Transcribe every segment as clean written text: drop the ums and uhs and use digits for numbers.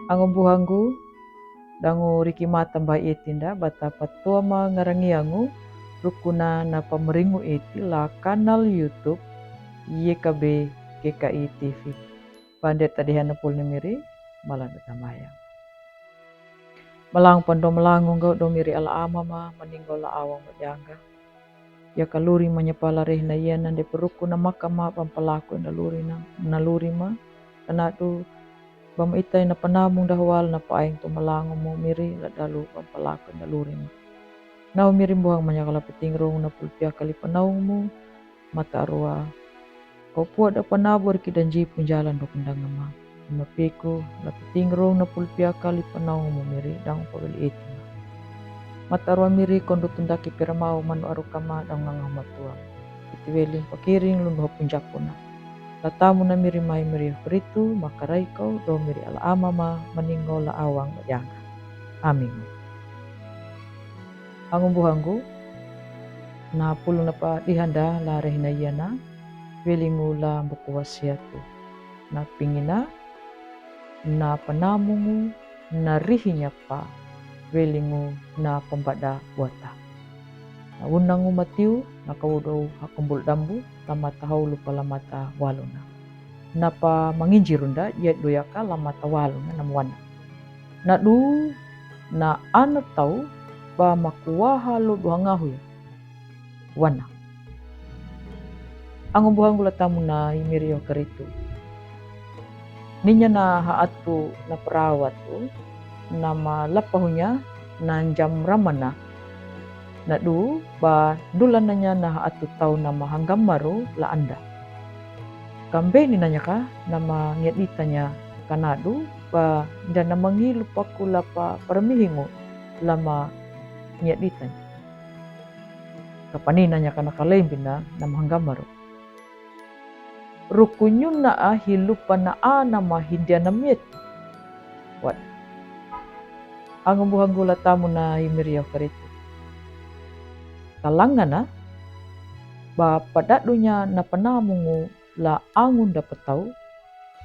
Ang buhanggu dangu riki mata mba etinda bata patuama ngarangiangu rukuna na pameringu eti la kanal YouTube YKB GKI TV. Bandet tadihana pul miri malang tamaya. Malang pando melangung gau do miri ala ama ma meninggal la awang majangga. Ya kaluri menyepala reh na yana de peruku na makama pampalaku naluri ma kanatu bam itai na panamung dahwal na paing tu melangung mo miri la dalu pampalaku naluri ma. Nau miri buang manyakala petingrong na pulpia kali panaung mu mata arua. Kau puat da panabur ki dan jipun jalan do kendang ma. Mapeku la petingrong na pulpia kali panaung mu miri dang pabeli eti. Mata arua miri kondo tundaki piramau manu arukama dang ngangah matua. Iti weling pakiring lundu punjakuna. Latamu na miri mai miri peritu makarai kau do miri ala ama ma meninggal la awang majangga. Amin. Angu buhanggu na pulu na pa dihanda la rehina yana welingu la buku wasiatu. Na pingina na panamungu na rihinya pa welingu na pembada buata. Na unangu matiu na kawudo hakumbul dambu lamata haulu palamata waluna. Napa manginjirunda ya doyaka lamata waluna namwana. Na du na ana tau ba makuwaha lo duhangahu ya. Wana. Angu buhangu latamu na imirio keritu. Ninya na haatu na perawatu nama lapahunya na jam ramana. Na du ba dulananya na haatu tau nama hanggamaru la anda. Kambe ni nanya ka nama ngeditanya kanadu ba dan nama ngilu paku lapa paramihingu lama ngeditanya. Kapani nanya kana kalembina nama hanggamaru. Rukunyun na hilupa na nama hindia na miet. Wat. Ang buhanggu latamu na himirio keritu. Kalangana ba padadunya na panamungu la angun dapat tau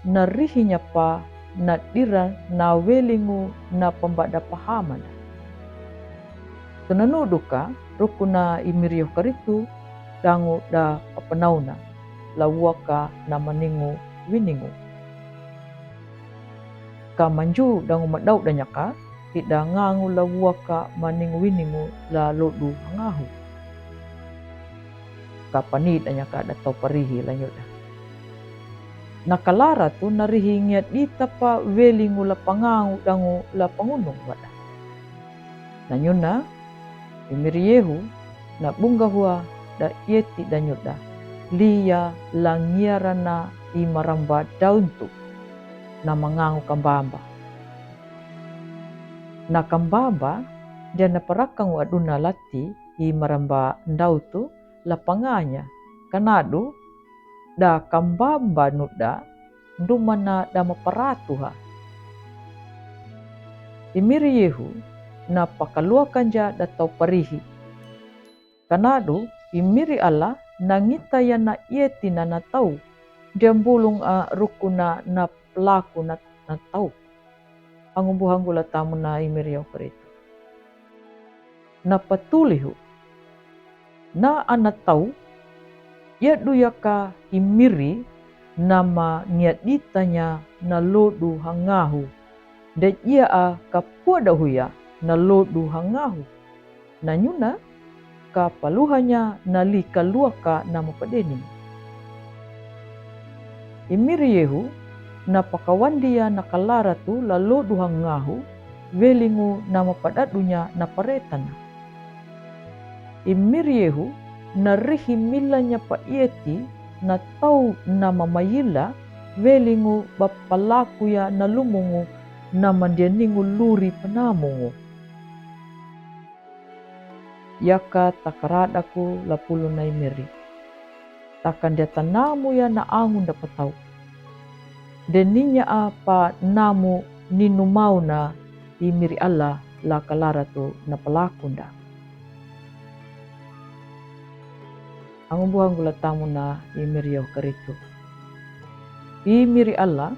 na rihinya pa na dira na welingu na pembada pahaman. Kenanuduka rukuna imirio keritu dangu da papenauna la waka na maningu winingu. Kamanju dangu madau danyaka tidak ngangu la waka maningu winingu la lodu hangahu. Kapani danyaka datau parihi lanyuda. Nakalara tu narihingiat itapa welingu la pangangu dangu la pangunung wada. Nanyuna imiriehu na bunga hua da yeti danyuda. Lia langiarana imaramba dauntu na mangangu kambamba. Na kambamba dia na parakangu aduna lati imaramba dautu lapanganya kanadu da kambamba nuda ndumana da maparatuha. Imiriyehu na pakaluakanja datau parihi. Kanadu imiri ala nangita ya na ieti na tau diambulung rukuna na pelaku na tau. Ang buhanggu latamu na imirio keritu. Na patulihu na ana tau ya duyaka imiri nama ngiaditanya na lodu hangahu dan ia kapuada huya na lodu hangahu. Nanyuna kapaluhanya nali kaluaka nama padeni. Imiriehu na pakawandia na kalara tu la lodu hangahu welingu nama padadunya na paretana. Imiriehu na rihimilanya pa ieti na tau nama mayila welingu bapalaku ya na lumungu nama dianingu luri penamungu. Yaka takaradaku lapulu na imiri. Takan dia tanamu ya na angun dapat tau. Deninya apa namu ninu mau na imiri Allah la kalara tu na pelakunda. Ang buhang gula tamu na imiri yo keritu. Imiri Allah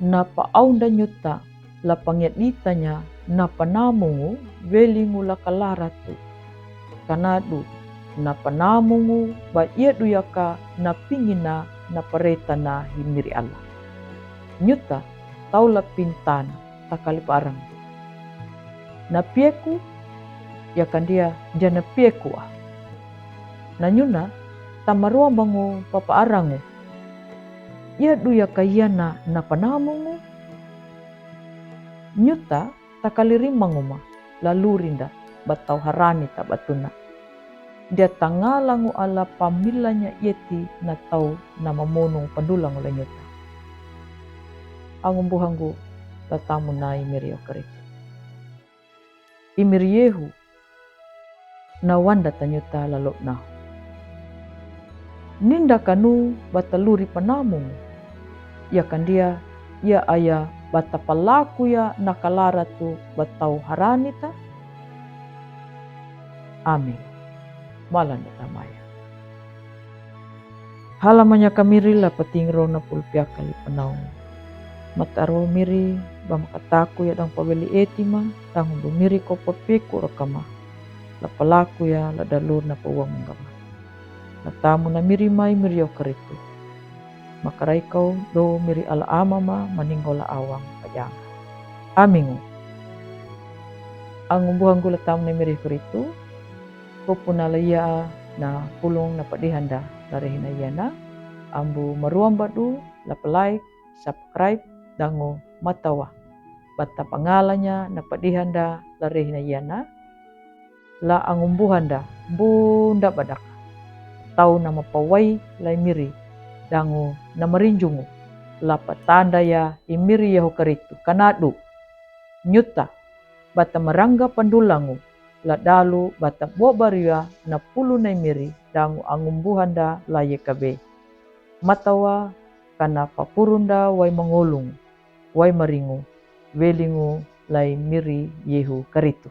na paaunda nyuta la pangyat ditanya na panamungu welingu la kalaratu kanadu na panamungu ba iedu yaka na pingina na pareta na himiri Allah. Nyuta taula pintana takali parang na pieku yakan dia jana pieku na nyuna tamarua bangu papa arangu iedu yaka iana na panamungu nyuta takalirimangu lalu rinda batau harani tak batuna dia tangalangu ala pamilanya ieti na tau na mamonong pandulang ula nyuta angum buhanggu latamu na imirio kari imiriehu na wanda tanyuta lalok na ninda kanu bataluri panamung yakan dia ia aya bata palaku ya nakalara tu batau haranita. Amin. Malan tamaya. Halamanya kamiri la patingro na pulpia kali panau. Mataro miri bamakataku ya dang pabeli etima dang bumiri ko papiku rakama. La palaku ya la dalur na pauang menggama. La tamu na miri mai miri karitu. Makarai kau do miri ala amama maninggola awang pajang. Amingu. Ang umbuhang gula tamu na miri karitu. Kupuna laya na pulong na padihanda dari hinayana. Ambu maruam badu la like, subscribe dango matawa. Bata pangalanya na padihanda dari hinayana. La ang umbuhanda bunda badak. Tau na mapawai lai miri. Dango na marinjungu la patanda ya imiri yahu karitu kanadu nyuta bata marangga pandulangu la dalu bata bobaria na pulu na imiri dango angumbuhanda la yekabe matawa kana papurunda wai mangolung wai maringu welingu lai miri yehu karitu.